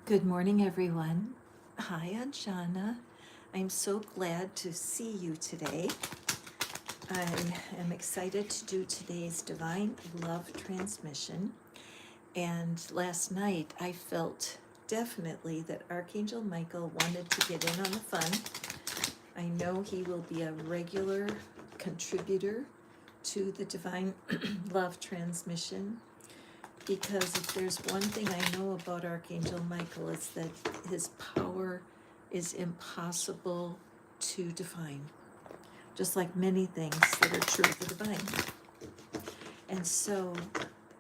Good morning, everyone. Hi, Anjana. I'm so glad to see you today. I am excited to do today's Divine Love Transmission. And last night I felt definitely that Archangel Michael wanted to get in on the fun. I know he will be a regular contributor to the Divine Love Transmission, because if there's one thing I know about Archangel Michael, it's that his power is impossible to define, just like many things that are true of the divine. And so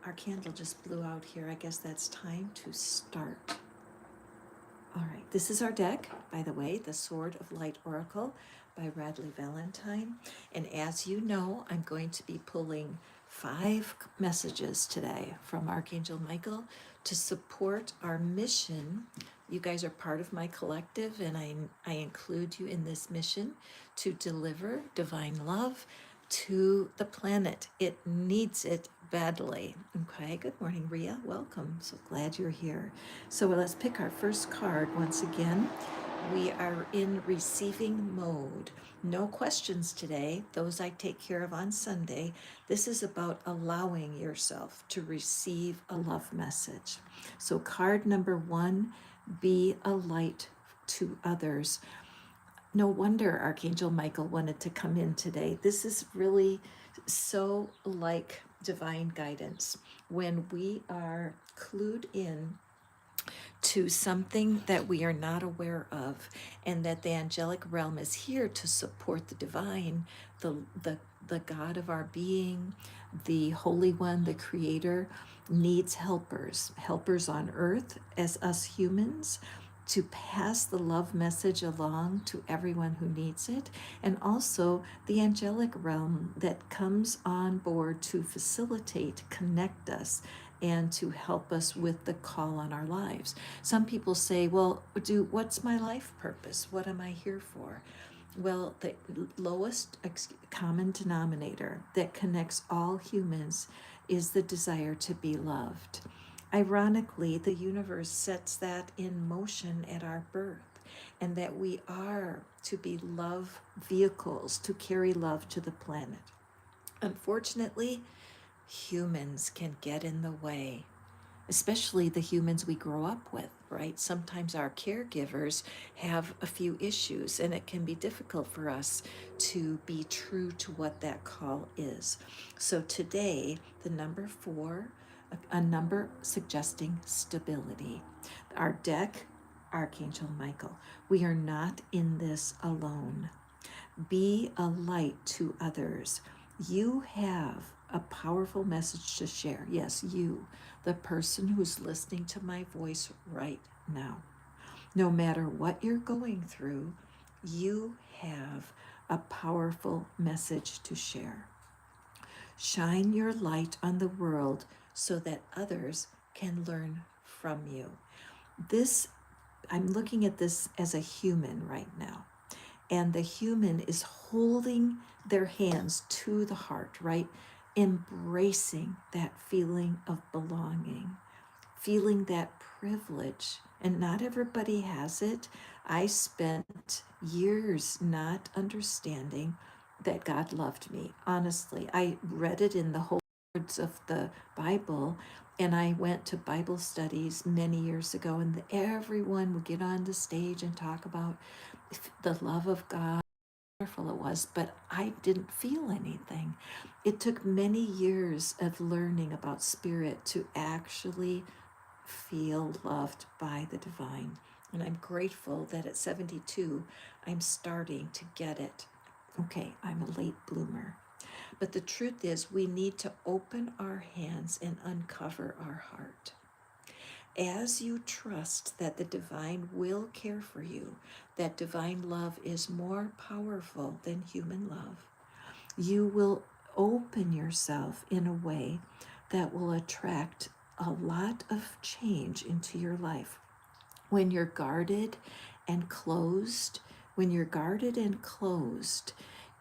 our candle just blew out here. I guess that's time to start. All right, this is our deck, by the way, the Sword of Light Oracle by Radley Valentine. And as you know, I'm going to be pulling 5 messages today from Archangel Michael to support our mission. You guys are part of my collective, and I include you in this mission to deliver divine love to the planet. It needs it badly. Okay, good morning, Ria. Welcome. So glad you're here. So let's pick our first card once again. We are in receiving mode. No questions today. Those I take care of on Sunday. This is about allowing yourself to receive a love message. So card number 1, be a light to others. No wonder Archangel Michael wanted to come in today. This is really so like divine guidance when we are clued in to something that we are not aware of, and that the angelic realm is here to support the divine, the God of our being, the Holy One, the Creator, needs helpers on earth as us humans, to pass the love message along to everyone who needs it, and also the angelic realm that comes on board to facilitate, connect us, and to help us with the call on our lives. Some people say, well, what's my life purpose? What am I here for? Well, the lowest common denominator that connects all humans is the desire to be loved. Ironically, the universe sets that in motion at our birth, and that we are to be love vehicles to carry love to the planet. Unfortunately, humans can get in the way, especially the humans we grow up with, right? Sometimes our caregivers have a few issues, and it can be difficult for us to be true to what that call is. So today, the number 4, a number suggesting stability. Our deck, Archangel Michael. We are not in this alone. Be a light to others. You have a powerful message to share. Yes, you, the person who's listening to my voice right now. No matter what you're going through, you have a powerful message to share. Shine your light on the world so that others can learn from you. I'm looking at this as a human right now. And the human is holding their hands to the heart, right? Embracing that feeling of belonging, feeling that privilege. And not everybody has it. I spent years not understanding that God loved me. Honestly, I read it in the whole words of the Bible, and I went to Bible studies many years ago, and everyone would get on the stage and talk about the love of God, how wonderful it was, but I didn't feel anything. It took many years of learning about spirit to actually feel loved by the divine. And I'm grateful that at 72, I'm starting to get it. Okay, I'm a late bloomer. But the truth is, we need to open our hands and uncover our heart. As you trust that the divine will care for you, that divine love is more powerful than human love, you will open yourself in a way that will attract a lot of change into your life. When you're guarded and closed,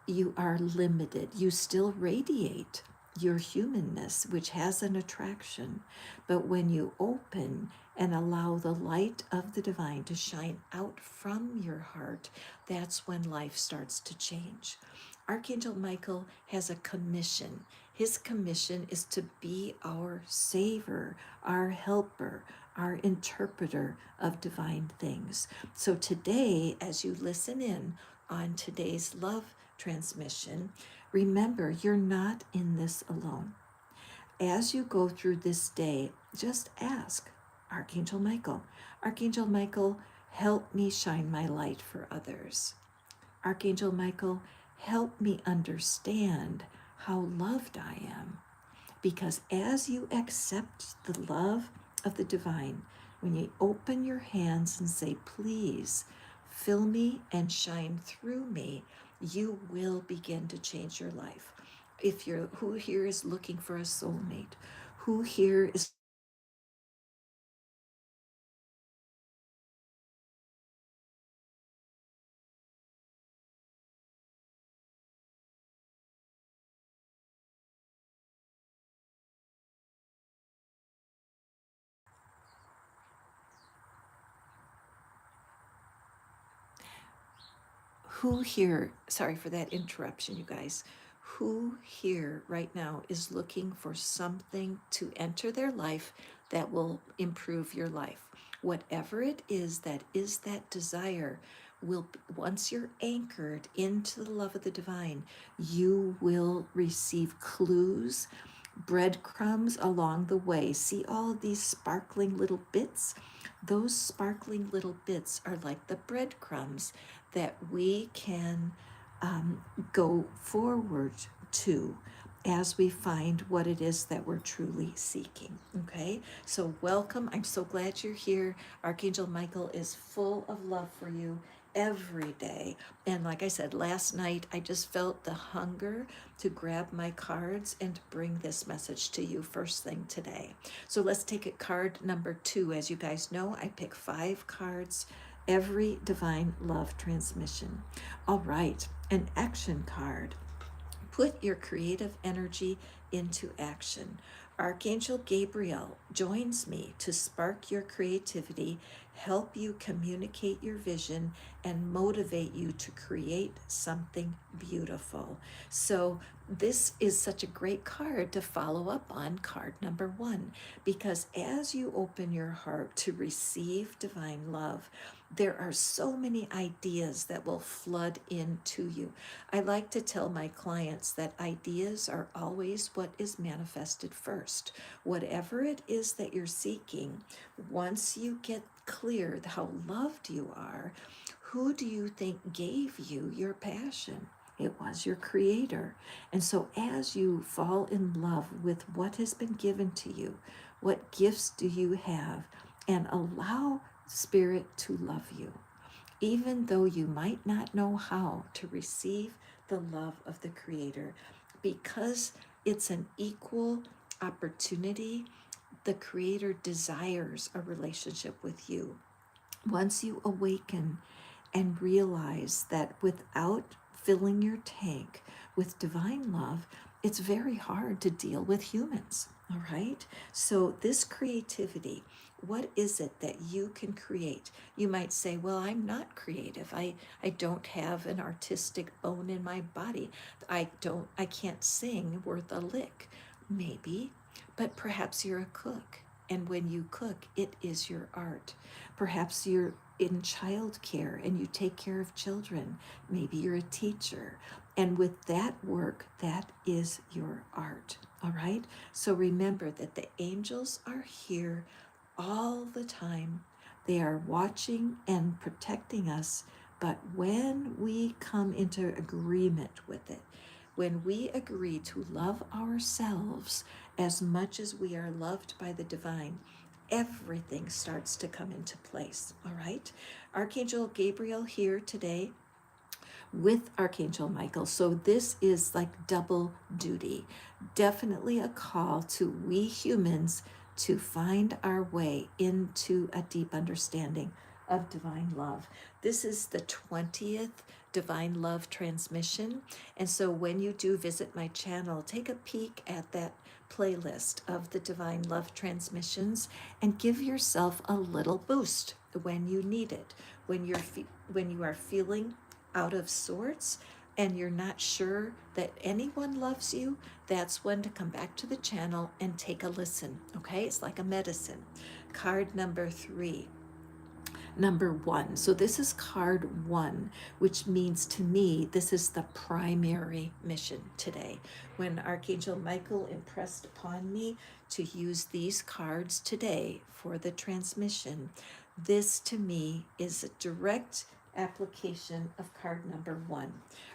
you are limited. You still radiate, your humanness, which has an attraction. But when you open and allow the light of the divine to shine out from your heart, that's when life starts to change. Archangel Michael has a commission. His commission is to be our savior, our helper, our interpreter of divine things. So today, as you listen in on today's love transmission, remember you're not in this alone. As you go through this day, just ask Archangel Michael, help me shine my light for others. Archangel Michael, help me understand how loved I am. Because as you accept the love of the divine, when you open your hands and say, please fill me and shine through me, you will begin to change your life. If you're, who here is looking for a soulmate? Who here is who here, sorry for that interruption, you guys, who here right now is looking for something to enter their life that will improve your life? Whatever it is that desire will, once you're anchored into the love of the divine, you will receive clues, breadcrumbs along the way. See all of these sparkling little bits? Those sparkling little bits are like the breadcrumbs that we can go forward to as we find what it is that we're truly seeking. Okay, so welcome. I'm so glad you're here. Archangel Michael is full of love for you every day. And like I said, last night I just felt the hunger to grab my cards and to bring this message to you first thing today. So let's take it card number 2. As you guys know, I pick 5 cards every divine love transmission. All right, an action card. Put your creative energy into action. Archangel Gabriel joins me to spark your creativity, help you communicate your vision, and motivate you to create something beautiful. So, this is such a great card to follow up on card number 1, because as you open your heart to receive divine love, there are so many ideas that will flood into you. I like to tell my clients that ideas are always what is manifested first. Whatever it is that you're seeking, once you get clear how loved you are, who do you think gave you your passion? It was your creator. And so as you fall in love with what has been given to you, what gifts do you have, and allow Spirit to love you, even though you might not know how to receive the love of the Creator, because it's an equal opportunity. The Creator desires a relationship with you. Once you awaken and realize that without filling your tank with divine love, it's very hard to deal with humans. All right. So, this creativity, what is it that you can create? You might say, well, I'm not creative. I don't have an artistic bone in my body. I can't sing worth a lick. Maybe, but perhaps you're a cook. And when you cook, it is your art. Perhaps you're in childcare and you take care of children. Maybe you're a teacher. And with that work, that is your art. All right? So remember that the angels are here all the time. They are watching and protecting us. But when we come into agreement with it, when we agree to love ourselves as much as we are loved by the divine, everything starts to come into place. All right? Archangel Gabriel here today with Archangel Michael. So this is like double duty. Definitely a call to we humans to find our way into a deep understanding of divine love. This is the 20th divine love transmission. And so when you do visit my channel, take a peek at that playlist of the divine love transmissions and give yourself a little boost when you need it, when when you are feeling out of sorts and you're not sure that anyone loves you. That's when to come back to the channel and take a listen. Okay, it's like a medicine. Card number 3. Number 1. So this is card 1, which means to me this is the primary mission today. When Archangel Michael impressed upon me to use these cards today for the transmission, this to me is a direct application of card number 1.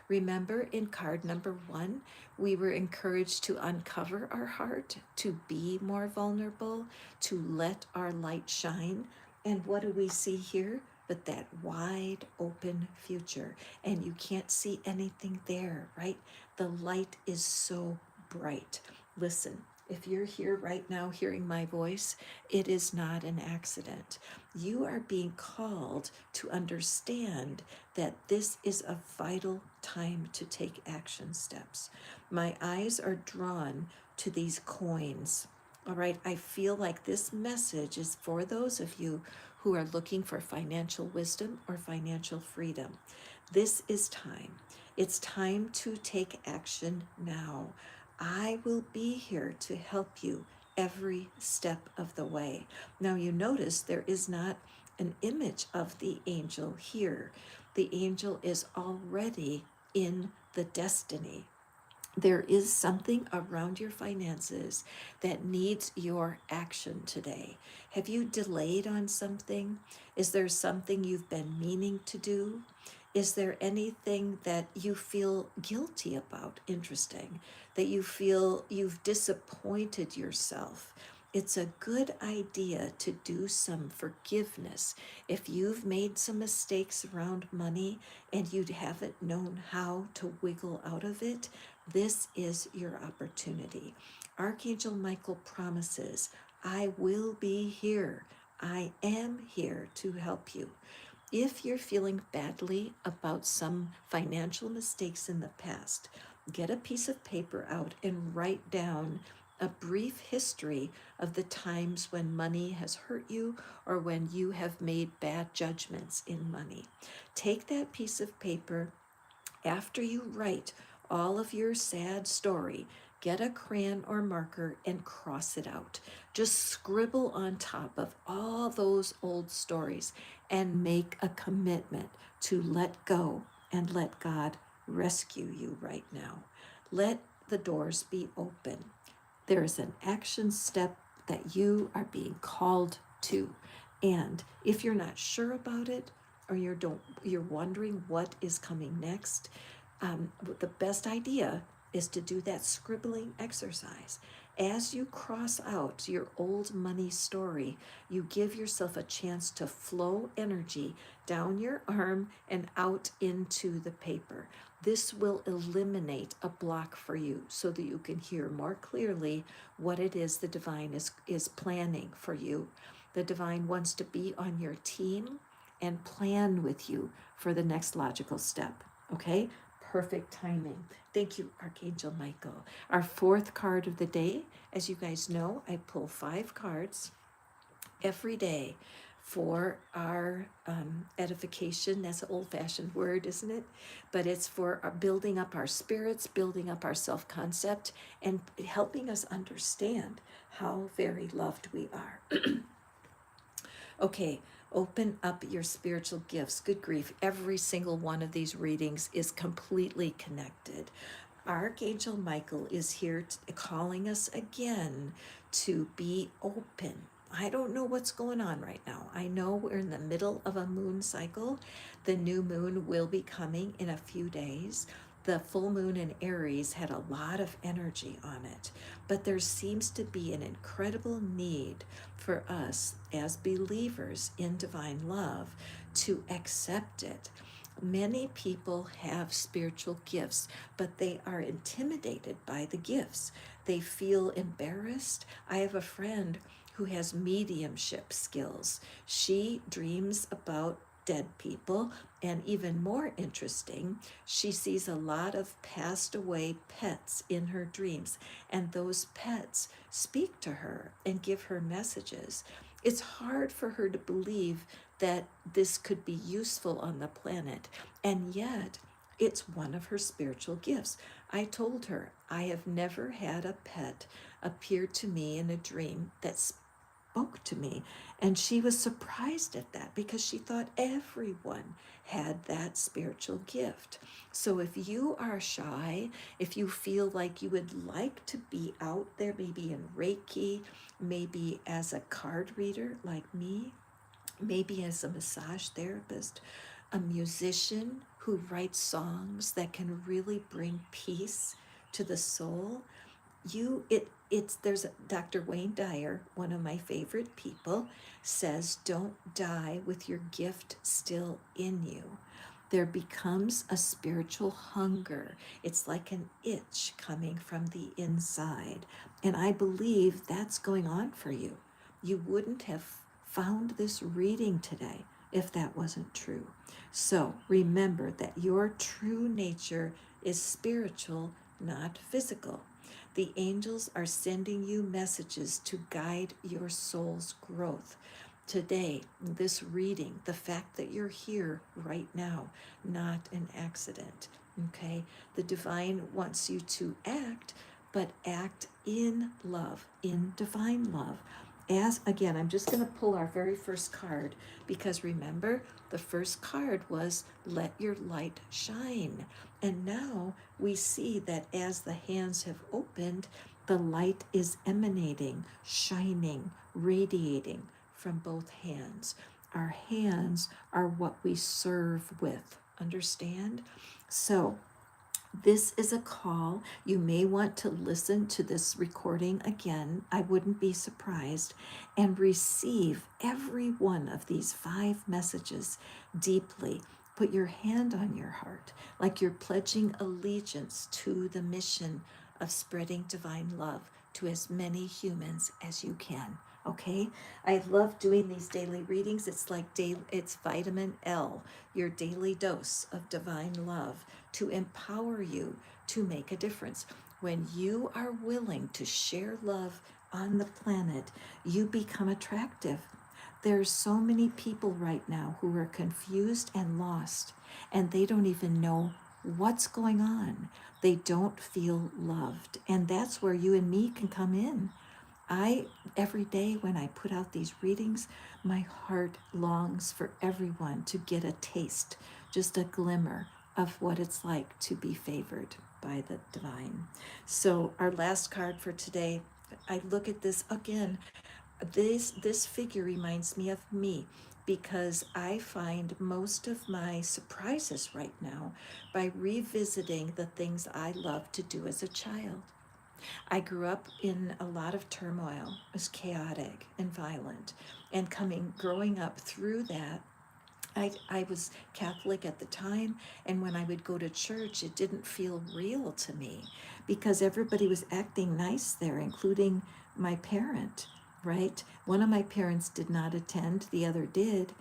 Remember, in card number 1, we were encouraged to uncover our heart, to be more vulnerable, to let our light shine. And what do we see here? But that wide open future. And you can't see anything there, right? The light is so bright. Listen, if you're here right now hearing my voice, it is not an accident. You are being called to understand that this is a vital time to take action steps. My eyes are drawn to these coins. All right, I feel like this message is for those of you who are looking for financial wisdom or financial freedom. This is time. It's time to take action now. I will be here to help you every step of the way. Now you notice there is not an image of the angel here. The angel is already in the destiny. There is something around your finances that needs your action today. Have you delayed on something? Is there something you've been meaning to do? Is there anything that you feel guilty about? Interesting. That you feel you've disappointed yourself. It's a good idea to do some forgiveness. If you've made some mistakes around money and you haven't known how to wiggle out of it, this is your opportunity. Archangel Michael promises, I will be here. I am here to help you. If you're feeling badly about some financial mistakes in the past, get a piece of paper out and write down a brief history of the times when money has hurt you or when you have made bad judgments in money. Take that piece of paper after you write all of your sad story. Get a crayon or marker and cross it out. Just scribble on top of all those old stories and make a commitment to let go and let God rescue you right now. Let the doors be open. There is an action step that you are being called to. And if you're not sure about it, or you're wondering what is coming next, the best idea is to do that scribbling exercise. As you cross out your old money story, you give yourself a chance to flow energy down your arm and out into the paper. This will eliminate a block for you so that you can hear more clearly what it is the divine is planning for you. The divine wants to be on your team and plan with you for the next logical step. Okay? Perfect timing. Thank you, Archangel Michael. Our 4th card of the day, as you guys know, I pull 5 cards every day for our edification. That's an old-fashioned word, isn't it? But it's for building up our spirits, building up our self-concept, and helping us understand how very loved we are. Okay, open up your spiritual gifts. Good grief, every single one of these readings is completely connected. Archangel Michael is here calling us again to be open. I don't know what's going on right now. I know we're in the middle of a moon cycle. The new moon will be coming in a few days. The full moon in Aries had a lot of energy on it, but there seems to be an incredible need for us as believers in divine love to accept it. Many people have spiritual gifts, but they are intimidated by the gifts. They feel embarrassed. I have a friend who has mediumship skills. She dreams about dead people. And even more interesting, she sees a lot of passed away pets in her dreams, and those pets speak to her and give her messages. It's hard for her to believe that this could be useful on the planet, and yet it's one of her spiritual gifts. I told her, I have never had a pet appear to me in a dream that spoke to me. And she was surprised at that because she thought everyone had that spiritual gift. So if you are shy, if you feel like you would like to be out there, maybe in Reiki, maybe as a card reader like me, maybe as a massage therapist, a musician who writes songs that can really bring peace to the soul, there's Dr. Wayne Dyer, one of my favorite people, says don't die with your gift still in you. There becomes a spiritual hunger. It's like an itch coming from the inside. And I believe that's going on for you. You wouldn't have found this reading today if that wasn't true. So remember that your true nature is spiritual, not physical. The angels are sending you messages to guide your soul's growth. Today, this reading, the fact that you're here right now, not an accident, okay? The divine wants you to act, but act in love, in divine love. As again, I'm just going to pull our very first card because remember, the first card was let your light shine. And now we see that as the hands have opened, the light is emanating, shining, radiating from both hands. Our hands are what we serve with. Understand? So, this is a call. You may want to listen to this recording again. I wouldn't be surprised. And receive every one of these 5 messages deeply. Put your hand on your heart, like you're pledging allegiance to the mission of spreading divine love to as many humans as you can. Okay, I love doing these daily readings. It's like it's vitamin L, your daily dose of divine love to empower you to make a difference. When you are willing to share love on the planet, you become attractive. There's so many people right now who are confused and lost, and they don't even know what's going on. They don't feel loved, and that's where you and me can come in. Every day when I put out these readings, my heart longs for everyone to get a taste, just a glimmer of what it's like to be favored by the divine. So our last card for today, I look at this again. This figure reminds me of me because I find most of my surprises right now by revisiting the things I loved to do as a child. I grew up in a lot of turmoil. It was chaotic and violent. And growing up through that, I was Catholic at the time, and when I would go to church, it didn't feel real to me because everybody was acting nice there, including my parent, right? One of my parents did not attend, the other did.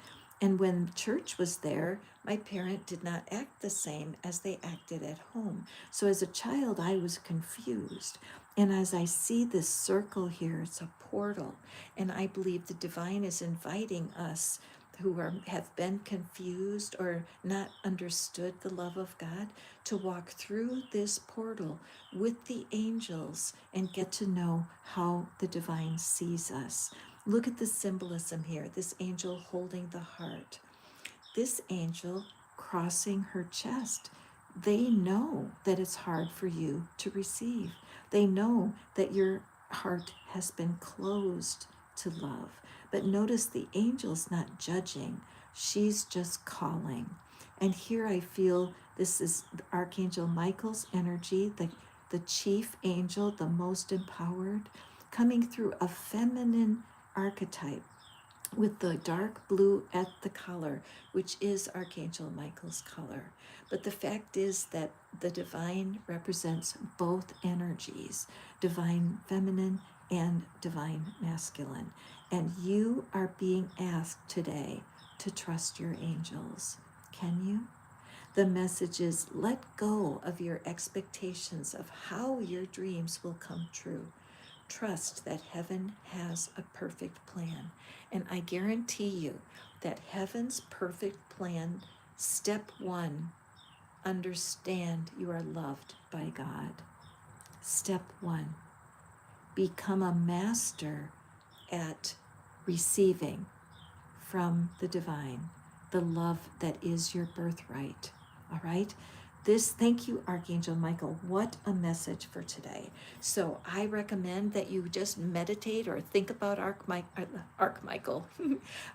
And when church was there, my parent did not act the same as they acted at home. So as a child, I was confused. And as I see this circle here, it's a portal. And I believe the divine is inviting us who have been confused or not understood the love of God to walk through this portal with the angels and get to know how the divine sees us. Look at the symbolism here, this angel holding the heart, this angel crossing her chest. They know that it's hard for you to receive. They know that your heart has been closed to love. But notice the angel's not judging. She's just calling. And here I feel this is Archangel Michael's energy, the chief angel, the most empowered, coming through a feminine archetype with the dark blue at the collar, which is Archangel Michael's color. But the fact is that the divine represents both energies, divine feminine and divine masculine. And you are being asked today, to trust your angels. Can you? The message is let go of your expectations of how your dreams will come true. Trust that heaven has a perfect plan. And I guarantee you that heaven's perfect plan, step one, understand you are loved by God. Step one, become a master at receiving from the divine the love that is your birthright. All right? Thank you, Archangel Michael. What a message for today. So I recommend that you just meditate or think about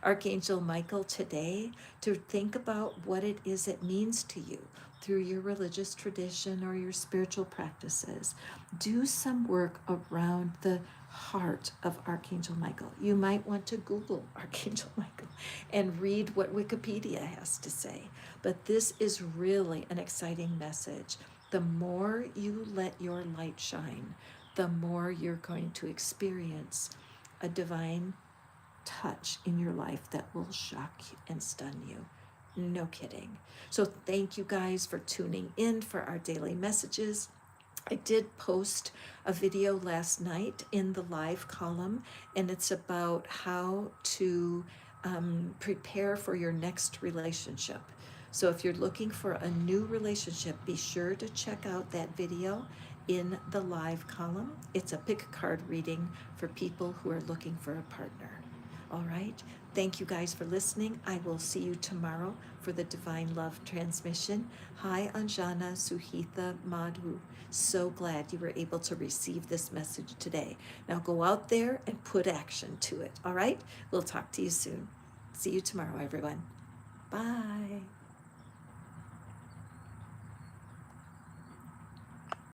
Archangel Michael today, to think about what it is it means to you through your religious tradition or your spiritual practices. Do some work around the heart of Archangel Michael. You might want to Google Archangel Michael and read what Wikipedia has to say. But this is really an exciting message. The more you let your light shine, the more you're going to experience a divine touch in your life that will shock and stun you. No kidding. So thank you guys for tuning in for our daily messages. I did post a video last night in the live column, and it's about how to prepare for your next relationship. So if you're looking for a new relationship, be sure to check out that video in the live column. It's a pick a card reading for people who are looking for a partner. All right. Thank you guys for listening. I will see you tomorrow for the Divine Love transmission. Hi, Anjana, Suhitha, Madhu. So glad you were able to receive this message today. Now go out there and put action to it. All right. We'll talk to you soon. See you tomorrow, everyone. Bye.